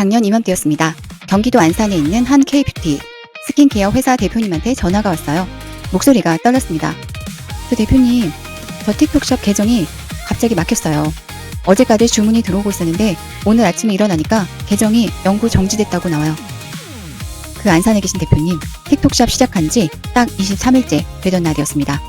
작년 이맘때였습니다. 경기도 안산에 있는 한 K뷰티 스킨케어 회사 대표님한테 전화가 왔어요. 목소리가 떨렸습니다. 그 대표님, 저 틱톡샵 계정이 갑자기 막혔어요. 어제까지 주문이 들어오고 있었는데 오늘 아침에 일어나니까 계정이 영구 정지됐다고 나와요. 그 안산에 계신 대표님, 틱톡샵 시작한 지 딱 23일째 되던 날이었습니다.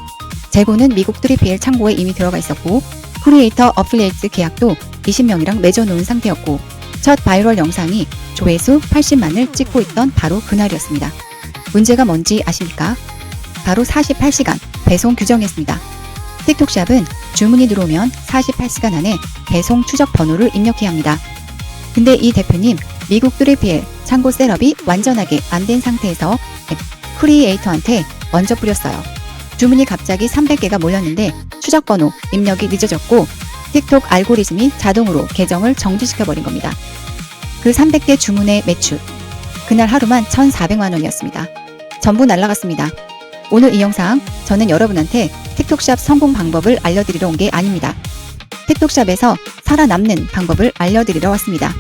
재고는 미국 3PL 창고에 이미 들어가 있었고 크리에이터 어플리에이트 계약도 20명이랑 맺어놓은 상태였고 첫 바이럴 영상이 조회수 80만을 찍고 있던 바로 그날이었습니다. 문제가 뭔지 아십니까? 바로 48시간 배송 규정이었습니다. 틱톡샵은 주문이 들어오면 48시간 안에 배송 추적 번호를 입력해야 합니다. 근데 이 대표님 미국 3PL 창고 셋업이 완전하게 안 된 상태에서 크리에이터한테 먼저 뿌렸어요. 주문이 갑자기 300개가 몰렸는데 추적 번호 입력이 늦어졌고 틱톡 알고리즘이 자동으로 계정을 정지시켜버린 겁니다. 그 300개 주문의 매출, 그날 하루만 1,400만 원이었습니다. 전부 날라갔습니다. 오늘 이 영상 저는 여러분한테 틱톡샵 성공 방법을 알려드리러 온 게 아닙니다. 틱톡샵에서 살아남는 방법을 알려드리러 왔습니다.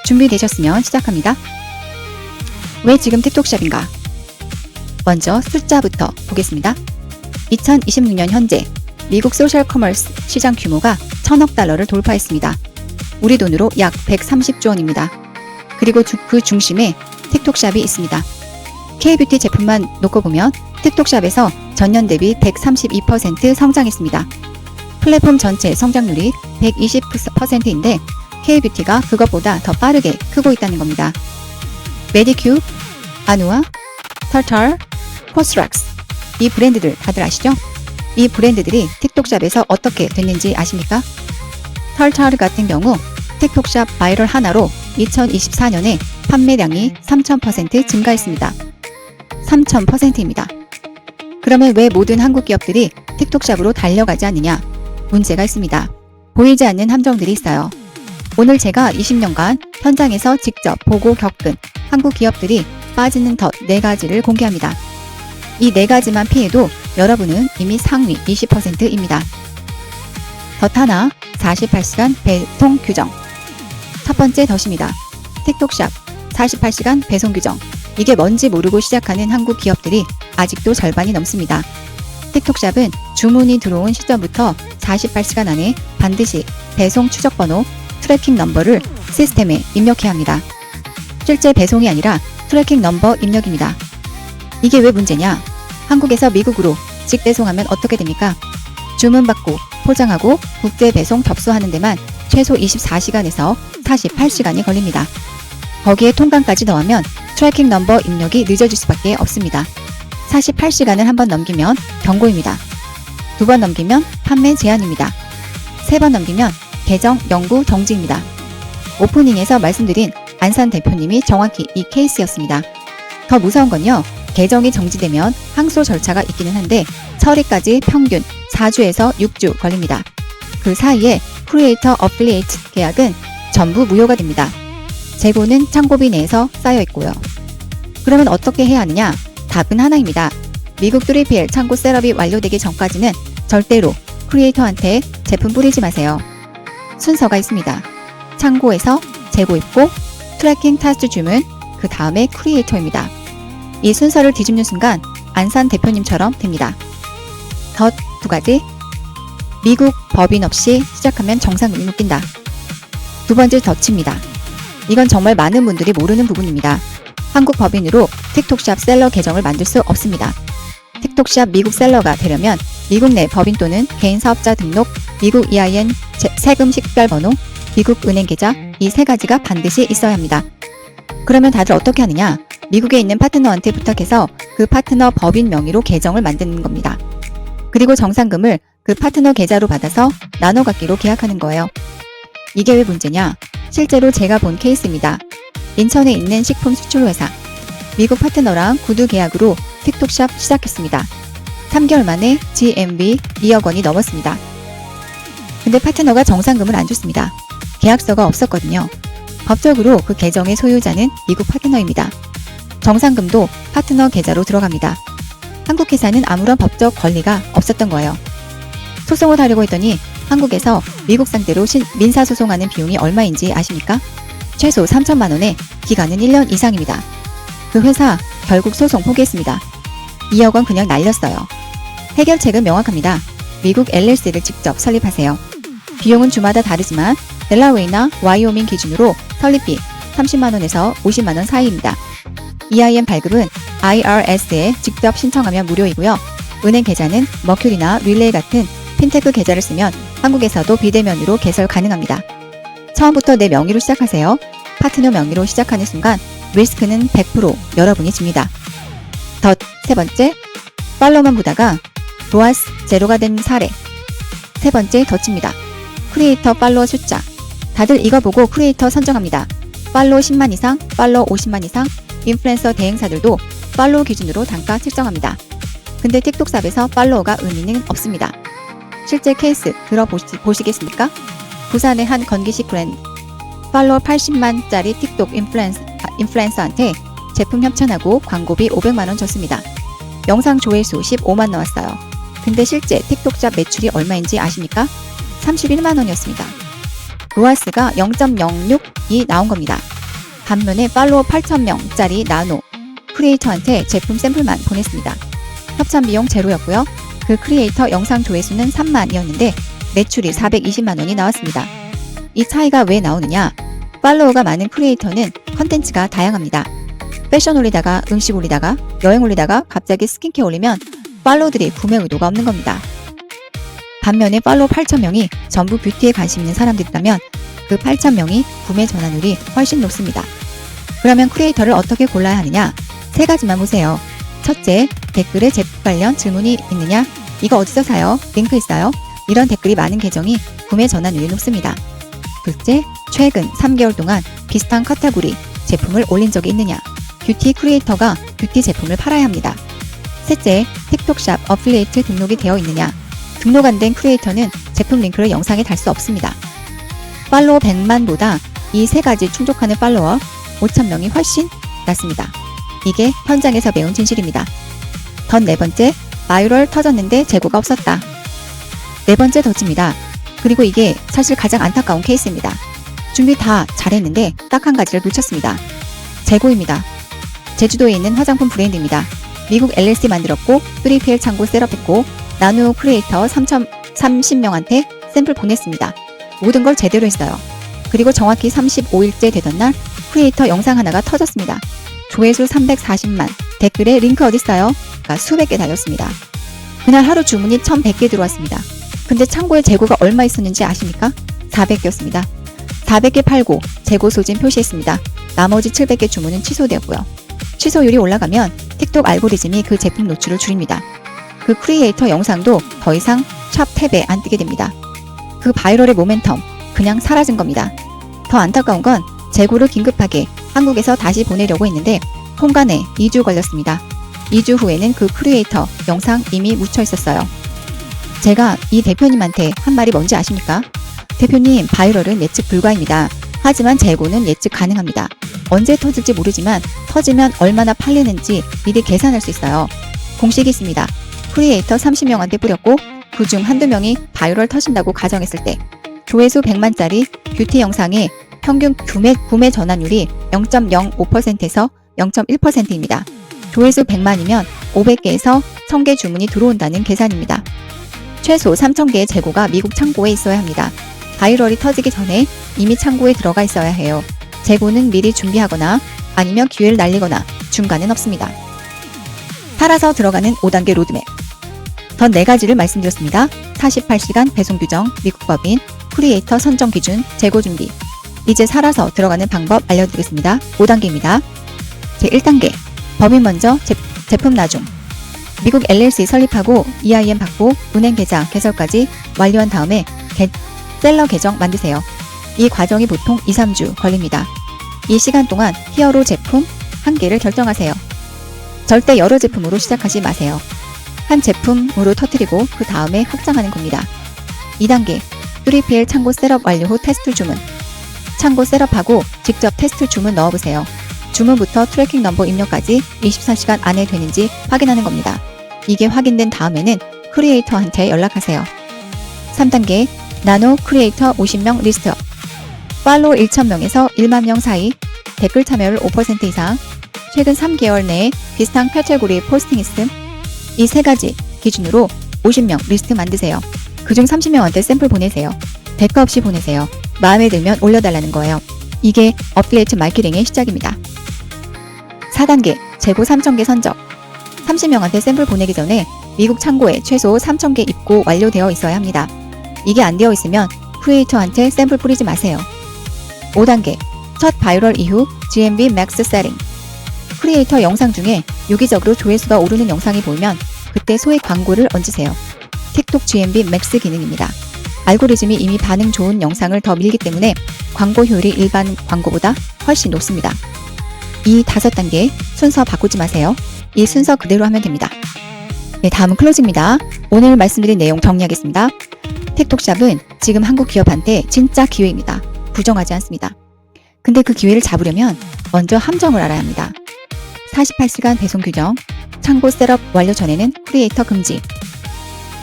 준비되셨으면 시작합니다. 왜 지금 틱톡샵인가? 먼저 숫자부터 보겠습니다. 2026년 현재 미국 소셜 커머스 시장 규모가 1,000억 달러를 돌파했습니다. 우리 돈으로 약 130조 원입니다. 그리고 그 중심에 틱톡샵이 있습니다. K뷰티 제품만 놓고 보면 틱톡샵에서 전년 대비 132% 성장했습니다. 플랫폼 전체 성장률이 120%인데 K뷰티가 그것보다 더 빠르게 크고 있다는 겁니다. 메디큐, 아누아, 털털, 포스락스, 이 브랜드들 다들 아시죠? 이 브랜드들이 틱톡샵에서 어떻게 됐는지 아십니까? 털털 같은 경우 틱톡샵 바이럴 하나로 2024년에 판매량이 3000% 증가했습니다. 3000%입니다. 그러면 왜 모든 한국 기업들이 틱톡샵으로 달려가지 않느냐? 문제가 있습니다. 보이지 않는 함정들이 있어요. 오늘 제가 20년간 현장에서 직접 보고 겪은 한국 기업들이 빠지는 덫 4가지를 공개합니다. 이 4가지만 피해도 여러분은 이미 상위 20%입니다. 덫 하나, 48시간 배송 규정. 첫 번째 덫입니다. 틱톡샵 48시간 배송 규정. 이게 뭔지 모르고 시작하는 한국 기업들이 아직도 절반이 넘습니다. 틱톡샵은 주문이 들어온 시점부터 48시간 안에 반드시 배송 추적 번호, 트래킹 넘버를 시스템에 입력해야 합니다. 실제 배송이 아니라 트래킹 넘버 입력입니다. 이게 왜 문제냐? 한국에서 미국으로 직배송하면 어떻게 됩니까? 주문받고 포장하고 국제 배송 접수하는 데만 최소 24시간에서 48시간이 걸립니다. 거기에 통관까지 더하면 트래킹 넘버 입력이 늦어질 수밖에 없습니다. 48시간을 한 번 넘기면 경고입니다. 2번 넘기면 판매 제한입니다. 3번 넘기면 계정 영구 정지입니다. 오프닝에서 말씀드린 안산 대표님이 정확히 이 케이스였습니다. 더 무서운 건요, 계정이 정지되면 항소 절차가 있기는 한데 처리까지 평균 4주에서 6주 걸립니다. 그 사이에 크리에이터 어플리에이트 계약은 전부 무효가 됩니다. 재고는 창고비 내에서 쌓여 있고요. 그러면 어떻게 해야 하느냐? 답은 하나입니다. 미국 3PL 창고 셋업이 완료되기 전까지는 절대로 크리에이터한테 제품 뿌리지 마세요. 순서가 있습니다. 창고에서 재고 입고, 트래킹 타스 주문, 그 다음에 크리에이터입니다. 이 순서를 뒤집는 순간 안산 대표님처럼 됩니다. 덫 2가지. 미국 법인 없이 시작하면 정상금이 묶인다. 2번째 덫입니다. 이건 정말 많은 분들이 모르는 부분입니다. 한국 법인으로 틱톡샵 셀러 계정을 만들 수 없습니다. 틱톡샵 미국 셀러가 되려면 미국 내 법인 또는 개인 사업자 등록, 미국 EIN, 세금 식별번호, 미국 은행 계좌, 이 3가지가 반드시 있어야 합니다. 그러면 다들 어떻게 하느냐? 미국에 있는 파트너한테 부탁해서 그 파트너 법인 명의로 계정을 만드는 겁니다. 그리고 정상금을 그 파트너 계좌로 받아서 나눠 갖기로 계약하는 거예요. 이게 왜 문제냐? 실제로 제가 본 케이스입니다. 인천에 있는 식품 수출 회사. 미국 파트너랑 구두 계약으로 틱톡샵 시작했습니다. 3개월 만에 GMV 2억 원이 넘었습니다. 근데 파트너가 정상금을 안 줬습니다. 계약서가 없었거든요. 법적으로 그 계정의 소유자는 미국 파트너입니다. 정상금도 파트너 계좌로 들어갑니다. 한국 회사는 아무런 법적 권리가 없었던 거예요. 소송을 하려고 했더니 한국에서 미국 상대로 민사소송하는 비용이 얼마인지 아십니까? 최소 3천만 원에 기간은 1년 이상입니다. 그 회사 결국 소송 포기했습니다. 2억 원 그냥 날렸어요. 해결책은 명확합니다. 미국 LLC를 직접 설립하세요. 비용은 주마다 다르지만 델라웨이나 와이오밍 기준으로 설립비 30만 원에서 50만 원 사이입니다. EIN 발급은 IRS에 직접 신청하면 무료이고요. 은행 계좌는 머큐리나 릴레이 같은 핀테크 계좌를 쓰면 한국에서도 비대면으로 개설 가능합니다. 처음부터 내 명의로 시작하세요. 파트너 명의로 시작하는 순간 리스크는 100% 여러분이 집니다. 세 번째, 팔로우만 보다가 로아스 제로가 된 사례. 세 번째 덫입니다. 크리에이터 팔로워 숫자. 다들 이거 보고 크리에이터 선정합니다. 팔로우 10만 이상, 팔로우 50만 이상, 인플루엔서 대행사들도 팔로우 기준으로 단가 책정합니다. 근데 틱톡샵에서 팔로우가 의미는 없습니다. 실제 케이스 들어보시겠습니까? 부산의 한 건기식 브랜드. 팔로워 80만짜리 틱톡 인플루엔서한테 제품 협찬하고 광고비 500만 원 줬습니다. 영상 조회수 15만 나왔어요. 근데 실제 틱톡샵 매출이 얼마인지 아십니까? 31만 원이었습니다. 로아스가 0.06이 나온 겁니다. 반면에 팔로워 8,000명짜리 나노 크리에이터한테 제품 샘플만 보냈습니다. 협찬 비용 제로였고요. 그 크리에이터 영상 조회수는 3만이었는데 매출이 420만 원이 나왔습니다. 이 차이가 왜 나오느냐? 팔로워가 많은 크리에이터는 컨텐츠가 다양합니다. 패션 올리다가 음식 올리다가 여행 올리다가 갑자기 스킨케어 올리면 팔로워들이 구매 의도가 없는 겁니다. 반면에 팔로워 8,000명이 전부 뷰티에 관심 있는 사람들이라면 그 8,000명이 구매 전환율이 훨씬 높습니다. 그러면 크리에이터를 어떻게 골라야 하느냐? 세 가지만 보세요. 첫째, 댓글에 제품 관련 질문이 있느냐? 이거 어디서 사요? 링크 있어요? 이런 댓글이 많은 계정이 구매 전환율이 높습니다. 둘째, 최근 3개월 동안 비슷한 카테고리 제품을 올린 적이 있느냐? 뷰티 크리에이터가 뷰티 제품을 팔아야 합니다. 셋째, 틱톡샵 어플리에이트 등록이 되어 있느냐? 등록 안 된 크리에이터는 제품 링크를 영상에 달 수 없습니다. 팔로워 100만보다 이 세 가지 충족하는 팔로워 5,000명이 훨씬 낫습니다. 이게 현장에서 배운 진실입니다. 네 번째, 바이럴 터졌는데 재고가 없었다. 네 번째 덫입니다. 그리고 이게 사실 가장 안타까운 케이스입니다. 준비 다 잘했는데 딱 한 가지를 놓쳤습니다. 재고입니다. 제주도에 있는 화장품 브랜드입니다. 미국 LLC 만들었고 3PL 창고 셋업했고 나노 크리에이터 30명한테 샘플 보냈습니다. 모든 걸 제대로 했어요. 그리고 정확히 35일째 되던 날 크리에이터 영상 하나가 터졌습니다. 조회수 340만, 댓글에 링크 어딨어요? 가 수백 개 달렸습니다. 그날 하루 주문이 1,100개 들어왔습니다. 근데 창고에 재고가 얼마 있었는지 아십니까? 400개였습니다. 400개 팔고 재고 소진 표시했습니다. 나머지 700개 주문은 취소되었고요. 취소율이 올라가면 틱톡 알고리즘이 그 제품 노출을 줄입니다. 그 크리에이터 영상도 더 이상 샵 탭에 안 뜨게 됩니다. 그 바이럴의 모멘텀 그냥 사라진 겁니다. 더 안타까운 건 재고를 긴급하게 한국에서 다시 보내려고 했는데 통관에 2주 걸렸습니다. 2주 후에는 그 크리에이터 영상 이미 묻혀 있었어요. 제가 이 대표님한테 한 말이 뭔지 아십니까? 대표님, 바이럴은 예측 불가입니다. 하지만 재고는 예측 가능합니다. 언제 터질지 모르지만 터지면 얼마나 팔리는지 미리 계산할 수 있어요. 공식이 있습니다. 크리에이터 30명한테 뿌렸고 그중 한두 명이 바이럴 터진다고 가정했을 때 조회수 100만짜리 뷰티 영상의 평균 구매 전환율이 0.05%에서 0.1%입니다. 조회수 100만이면 500개에서 1000개 주문이 들어온다는 계산입니다. 최소 3000개의 재고가 미국 창고에 있어야 합니다. 바이럴이 터지기 전에 이미 창고에 들어가 있어야 해요. 재고는 미리 준비하거나 아니면 기회를 날리거나 중간은 없습니다. 팔아서 들어가는 5단계 로드맵. 전 4가지를 말씀드렸습니다. 48시간 배송 규정, 미국 법인, 크리에이터 선정 기준, 재고 준비. 이제 살아서 들어가는 방법 알려드리겠습니다. 5단계입니다. 제1단계, 법인 먼저, 제품 나중. 미국 LLC 설립하고 EIN 받고 은행 계좌 개설까지 완료한 다음에 셀러 계정 만드세요. 이 과정이 보통 2-3주 걸립니다. 이 시간 동안 히어로 제품 1개를 결정하세요. 절대 여러 제품으로 시작하지 마세요. 한 제품으로 터뜨리고 그 다음에 확장하는 겁니다. 2단계, 3PL 창고 셋업 완료 후 테스트 주문. 창고 셋업하고 직접 테스트 주문 넣어보세요. 주문부터 트래킹 넘버 입력까지 24시간 안에 되는지 확인하는 겁니다. 이게 확인된 다음에는 크리에이터한테 연락하세요. 3단계, 나노 크리에이터 50명 리스트업. 팔로우 1,000명에서 1만 명 사이, 댓글 참여율 5% 이상, 최근 3개월 내에 비슷한 카테고리 포스팅했음. 이 세 가지 기준으로 50명 리스트 만드세요. 그중 30명한테 샘플 보내세요. 대가 없이 보내세요. 마음에 들면 올려달라는 거예요. 이게 어필리에이트 마케팅의 시작입니다. 4단계 재고 3,000개 선적. 30명한테 샘플 보내기 전에 미국 창고에 최소 3,000개 입고 완료되어 있어야 합니다. 이게 안 되어 있으면 크리에이터한테 샘플 뿌리지 마세요. 5단계 첫 바이럴 이후 GMB 맥스 세팅. 크리에이터 영상 중에 유기적으로 조회수가 오르는 영상이 보이면 그때 소액 광고를 얹으세요. 틱톡 GMB 맥스 기능입니다. 알고리즘이 이미 반응 좋은 영상을 더 밀기 때문에 광고 효율이 일반 광고보다 훨씬 높습니다. 이 5단계 순서 바꾸지 마세요. 이 순서 그대로 하면 됩니다. 네, 다음은 클로징입니다. 오늘 말씀드린 내용 정리하겠습니다. 틱톡샵은 지금 한국 기업한테 진짜 기회입니다. 부정하지 않습니다. 근데 그 기회를 잡으려면 먼저 함정을 알아야 합니다. 48시간 배송 규정, 창고 셋업 완료 전에는 크리에이터 금지.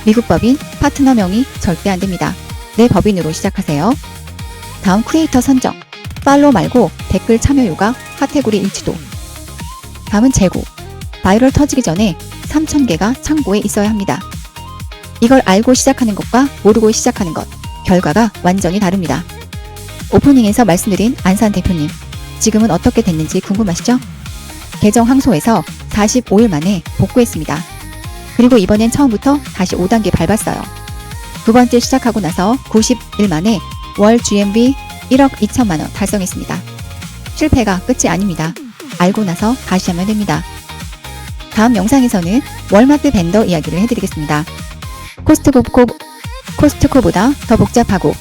미국 법인 파트너 명의 절대 안 됩니다. 내 법인으로 시작하세요. 다음 크리에이터 선정. 팔로우 말고 댓글 참여율과 카테고리 일치도. 다음은 재고. 바이럴 터지기 전에 3,000개가 창고에 있어야 합니다. 이걸 알고 시작하는 것과 모르고 시작하는 것, 결과가 완전히 다릅니다. 오프닝에서 말씀드린 안산 대표님, 지금은 어떻게 됐는지 궁금하시죠? 계정 항소해서 45일 만에 복구했습니다. 그리고 이번엔 처음부터 다시 5단계 밟았어요. 두 번째 시작하고 나서 90일 만에 월 GMV 1억 2천만 원 달성했습니다. 실패가 끝이 아닙니다. 알고 나서 다시 하면 됩니다. 다음 영상에서는 월마트 벤더 이야기를 해드리겠습니다. 코스트코보다 더 복잡하고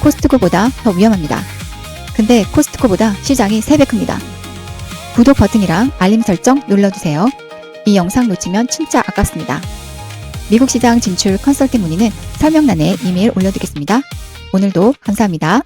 코스트코보다 더 위험합니다. 근데 코스트코보다 시장이 3배 큽니다. 구독 버튼이랑 알림 설정 눌러주세요. 이 영상 놓치면 진짜 아깝습니다. 미국 시장 진출 컨설팅 문의는 설명란에 이메일 올려드리겠습니다. 오늘도 감사합니다.